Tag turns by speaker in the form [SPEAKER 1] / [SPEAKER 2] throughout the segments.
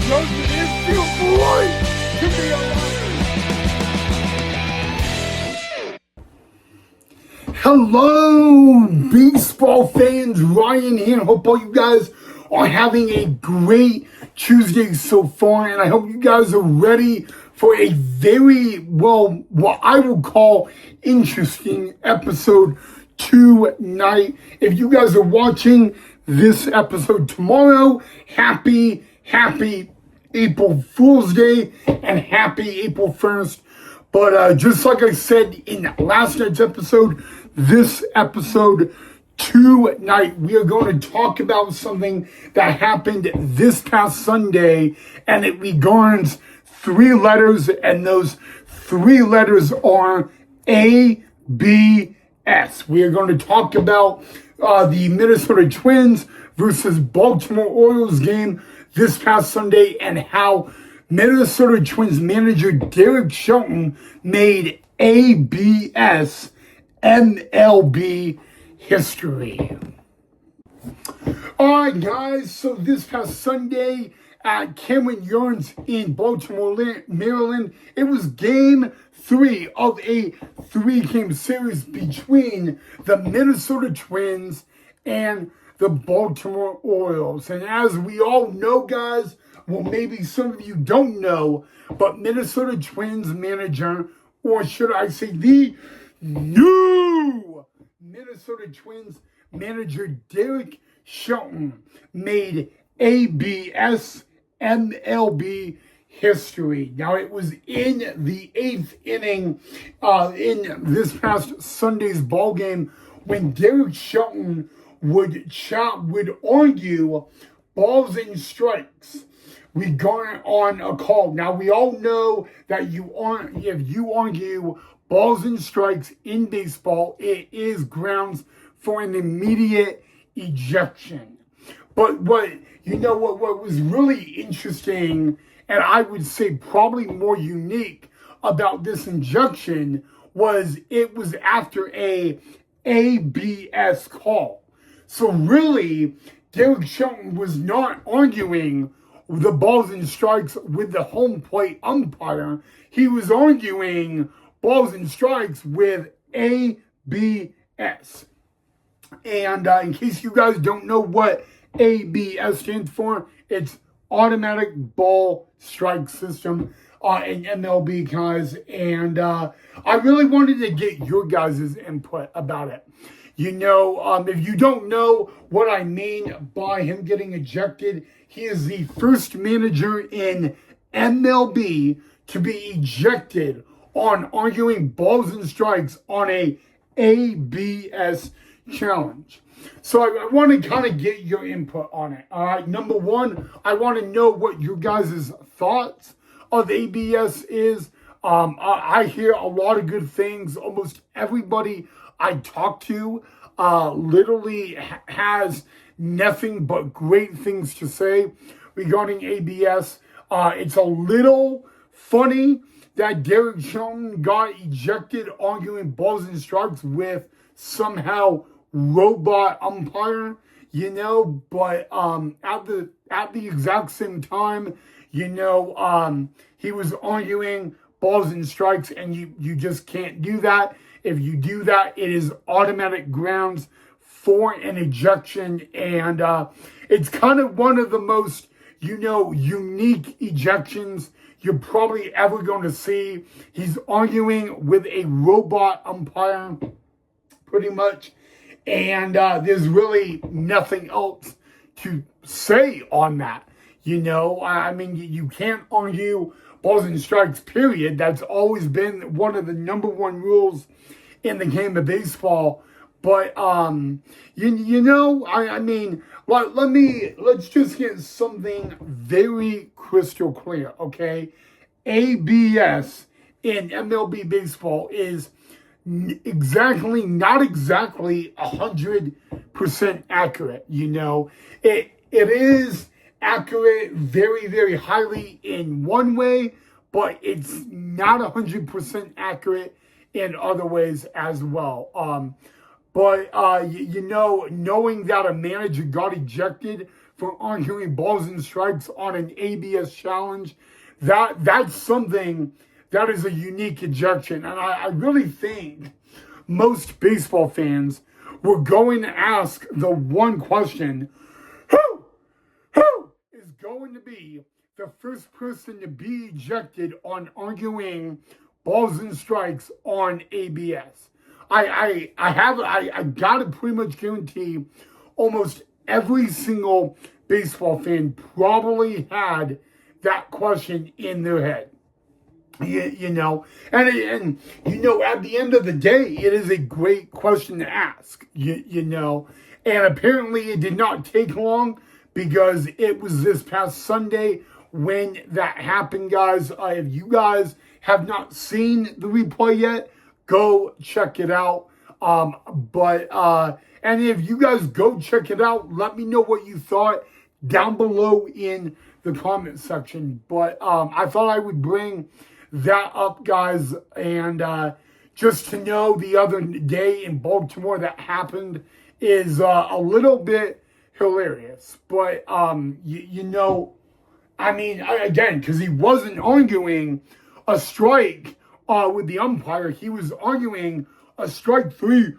[SPEAKER 1] Doesn't it feel great to be alive? Hello, baseball fans. Ryan here. Hope all you guys are having a great Tuesday so far, and I hope you guys are ready for a very, what I will call interesting episode tonight. If you guys are watching this episode tomorrow, happy April Fool's Day and happy April 1st. But just like I said in last night's episode, this episode tonight, we are going to talk about something that happened this past Sunday, and it regards three letters, and those three letters are ABS. We are going to talk about the Minnesota Twins versus Baltimore Orioles game this past Sunday, and how Minnesota Twins manager Derek Shelton made ABS MLB history. Alright guys, so this past Sunday at Cameron Yards in Baltimore, Maryland, it was game 3 of a 3-game series between the Minnesota Twins and the Baltimore Orioles. And as we all know, guys, well, maybe some of you don't know, but Minnesota Twins manager, or should I say the new Minnesota Twins manager Derek Shelton made ABS MLB history. Now, it was in the 8th inning in this past Sunday's ball game when Derek Shelton would argue balls and strikes. We got on a call. Now, we all know that if you argue balls and strikes in baseball, it is grounds for an immediate ejection. But what was really interesting, and I would say probably more unique about this injection, was it was after a ABS call. So really, Derek Shelton was not arguing the balls and strikes with the home plate umpire. He was arguing balls and strikes with ABS. And in case you guys don't know what ABS stands for, it's automatic ball strike system in MLB, guys. And I really wanted to get your guys' input about it. If you don't know what I mean by him getting ejected, he is the first manager in MLB to be ejected on arguing balls and strikes on a ABS challenge. So I want to kind of get your input on it. All right. Number one, I want to know what your guys' thoughts of ABS is. I hear a lot of good things. Almost everybody I talk to literally has nothing but great things to say regarding ABS. It's a little funny that Derek Shelton got ejected arguing balls and strikes with somehow robot umpire, but at the exact same time, he was arguing balls and strikes, and you just can't do that. If you do that, it is automatic grounds for an ejection, and it's kind of one of the most, unique ejections you're probably ever going to see. He's arguing with a robot umpire, pretty much, and there's really nothing else to say on that. You can't argue balls and strikes, period. That's always been one of the number one rules in the game of baseball. But let's just get something very crystal clear, okay? ABS in MLB baseball is not exactly 100% accurate. It is accurate very, very highly in one way, but it's not 100% accurate in other ways as well. Knowing that a manager got ejected for arguing balls and strikes on an ABS challenge. That's something that is a unique ejection. And I really think most baseball fans were going to ask the one question: who is going to be the first person to be ejected on arguing balls and strikes on ABS? I gotta pretty much guarantee almost every single baseball fan probably had that question in their head. You know, and you know, at the end of the day, it is a great question to ask. You know, and apparently it did not take long because it was this past Sunday when that happened, guys. If you guys have not seen the replay yet, go check it out. And if you guys go check it out, let me know what you thought down below in the comment section. But I thought I would bring that up, guys, and just to know the other day in Baltimore that happened is a little bit hilarious. But you know, I mean, again, because he wasn't arguing a strike with the umpire, he was arguing a strike three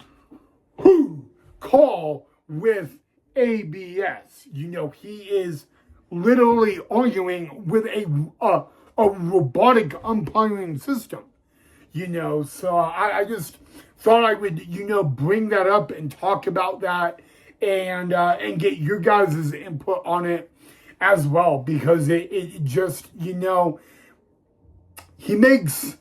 [SPEAKER 1] call with ABS. You know, he is literally arguing with a robotic umpiring system. You know, so I just thought I would, you know, bring that up and talk about that and get your guys' input on it as well, because it just, you know, he makes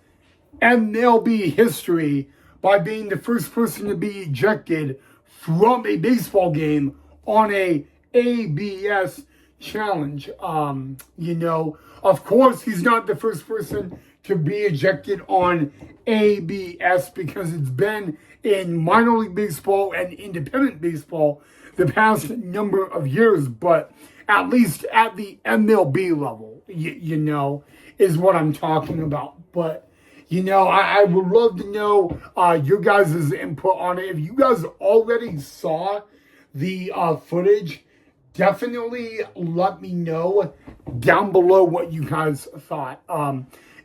[SPEAKER 1] MLB history by being the first person to be ejected from a baseball game on a ABS challenge. You know, of course, he's not the first person to be ejected on ABS because it's been in minor league baseball and independent baseball the past number of years, but at least at the MLB level, you know, is what I'm talking about. But, you know, I would love to know your guys' input on it. If you guys already saw the footage, definitely let me know down below what you guys thought.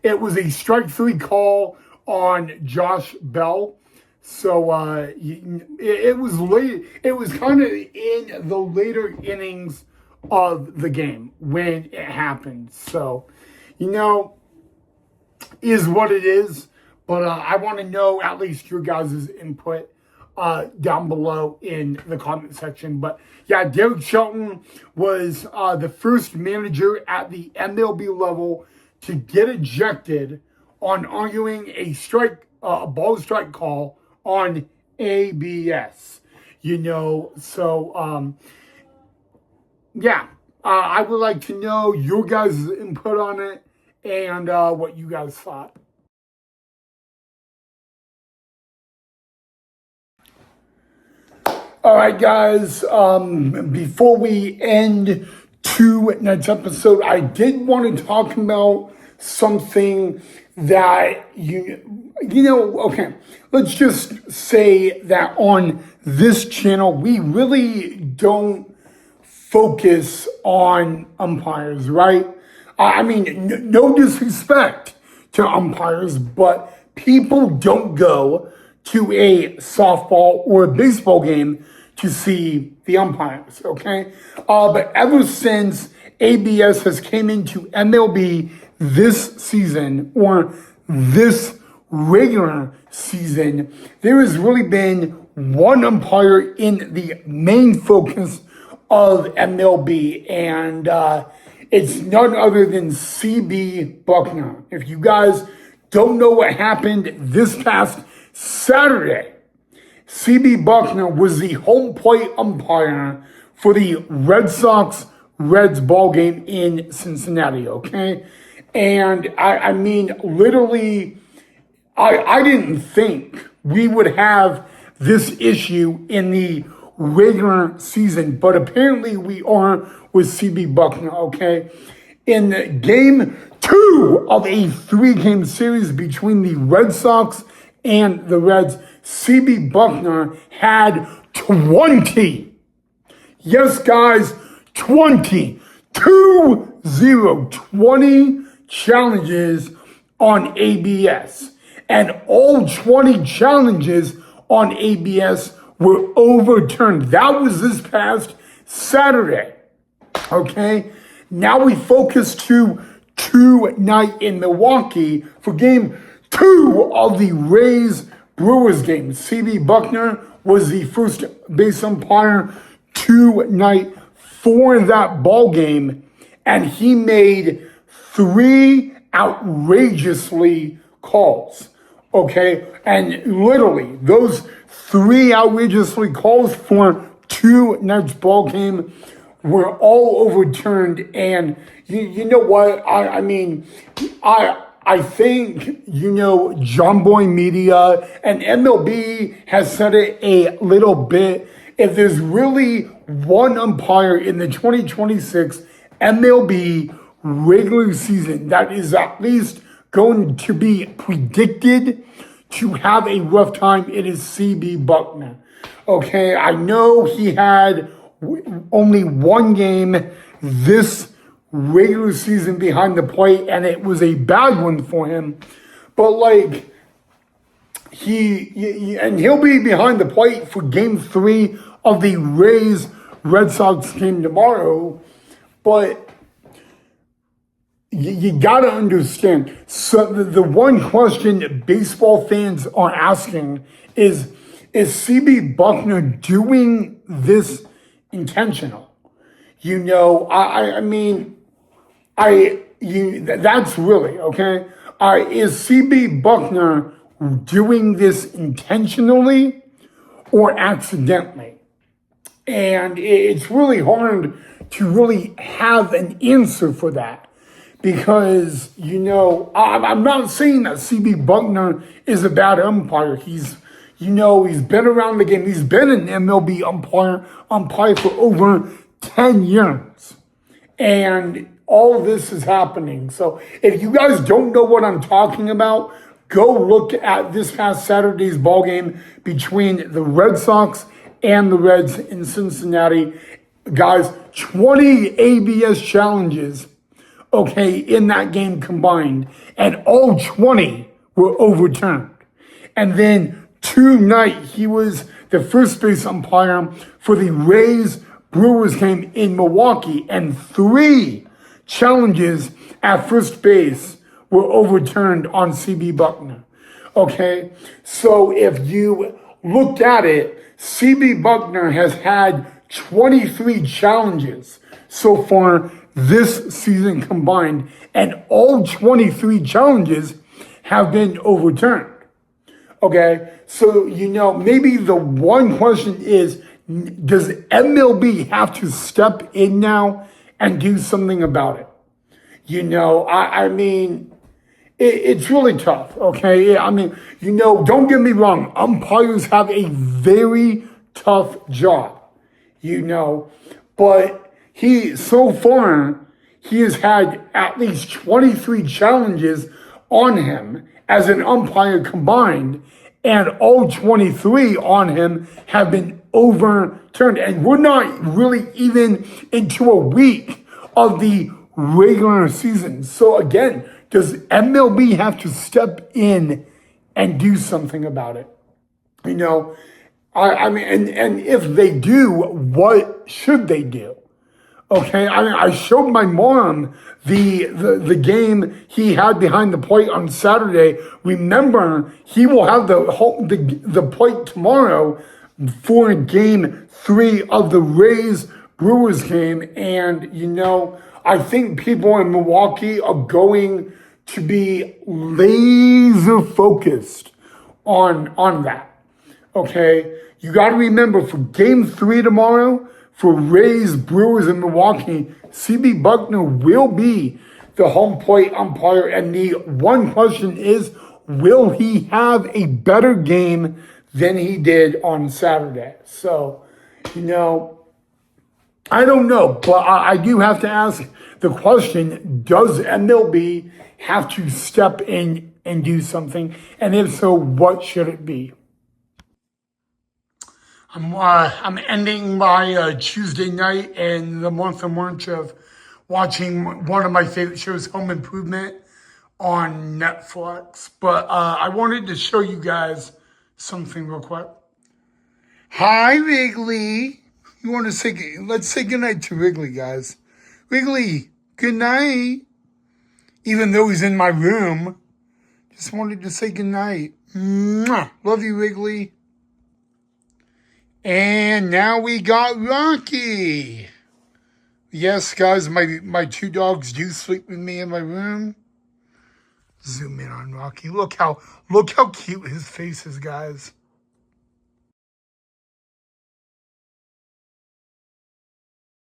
[SPEAKER 1] It was a strike three call on Josh Bell. So it was late. It was kind of in the later innings of the game when it happened. So, you know, is what it is. But I want to know at least your guys' input down below in the comment section. But yeah, Derek Shelton was the first manager at the MLB level to get ejected on arguing a ball strike call on ABS. You know, so yeah, I would like to know your guys' input on it and what you guys thought. All right, guys, before we end tonight's episode, I did want to talk about something that, you know, okay, let's just say that on this channel, we really don't focus on umpires, right? I mean, no disrespect to umpires, but people don't go to a softball or a baseball game to see the umpires, okay? But ever since ABS has came into MLB this season, or this regular season, there has really been one umpire in the main focus of MLB, and it's none other than CB Buckner. If you guys don't know what happened this past Saturday, CB Buckner was the home plate umpire for the Red Sox-Reds ball game in Cincinnati, okay? And I mean, literally, I didn't think we would have this issue in the regular season, but apparently we are with CB Buckner, okay? In game 2 of a 3-game series between the Red Sox and the Reds, CB Buckner had 20. Yes, guys, 20, 20 challenges on ABS. And all 20 challenges on ABS were overturned. That was this past Saturday. Okay? Now we focus to tonight in Milwaukee for game 2 of the Rays-Brewers game. C.B. Buckner was the first base umpire tonight for that ball game, and he made 3 outrageously calls. Okay, and literally those 3 outrageously calls for tonight's ball game were all overturned. And you know what? I think, John Boy Media and MLB has said it a little bit. If there's really one umpire in the 2026 MLB regular season that is at least going to be predicted to have a rough time, it is C.B. Buckner. Okay, I know he had only 1 game this regular season behind the plate, and it was a bad one for him. But he'll be behind the plate for game 3 of the Rays Red Sox game tomorrow. But you gotta understand. So the one question baseball fans are asking is C.B. Buckner doing this intentional? That's really, okay? Is C.B. Buckner doing this intentionally or accidentally? And it's really hard to really have an answer for that. Because, I'm not saying that C.B. Buckner is a bad umpire. He's been around the game. He's been an MLB umpire for over 10 years. And all this is happening. So if you guys don't know what I'm talking about, go look at this past Saturday's ball game between the Red Sox and the Reds in Cincinnati. Guys, 20 ABS challenges, okay, in that game combined, and all 20 were overturned. And then tonight, he was the first base umpire for the Rays-Brewers game in Milwaukee, and 3 challenges at first base were overturned on C.B. Buckner. Okay, so if you looked at it, C.B. Buckner has had 23 challenges so far this season combined, and all 23 challenges have been overturned. Okay, so maybe the one question is, does MLB have to step in now and do something about it? It's really tough, okay? Don't get me wrong, umpires have a very tough job, but so far, he has had at least 23 challenges on him as an umpire combined, and all 23 on him have been overturned. And we're not really even into a week of the regular season. So again, does MLB have to step in and do something about it? And if they do, what should they do? Okay, I showed my mom the game he had behind the plate on Saturday. Remember, he will have the plate tomorrow for game 3 of the Rays-Brewers game. And, I think people in Milwaukee are going to be laser focused on that. Okay, you got to remember, for game 3 tomorrow, for Rays, Brewers in Milwaukee, C.B. Buckner will be the home plate umpire. And the one question is, will he have a better game than he did on Saturday? So, I don't know, but I do have to ask the question, does MLB have to step in and do something? And if so, what should it be? I'm ending my Tuesday night in the month of March of watching one of my favorite shows, Home Improvement, on Netflix. But I wanted to show you guys something real quick. Hi, Wrigley. You want to say, let's say goodnight to Wrigley, guys. Wrigley, good night. Even though he's in my room, just wanted to say goodnight. Mwah. Love you, Wrigley. And now we got Rocky. Yes, guys, my two dogs do sleep with me in my room. Zoom in on Rocky. Look how cute his face is, guys.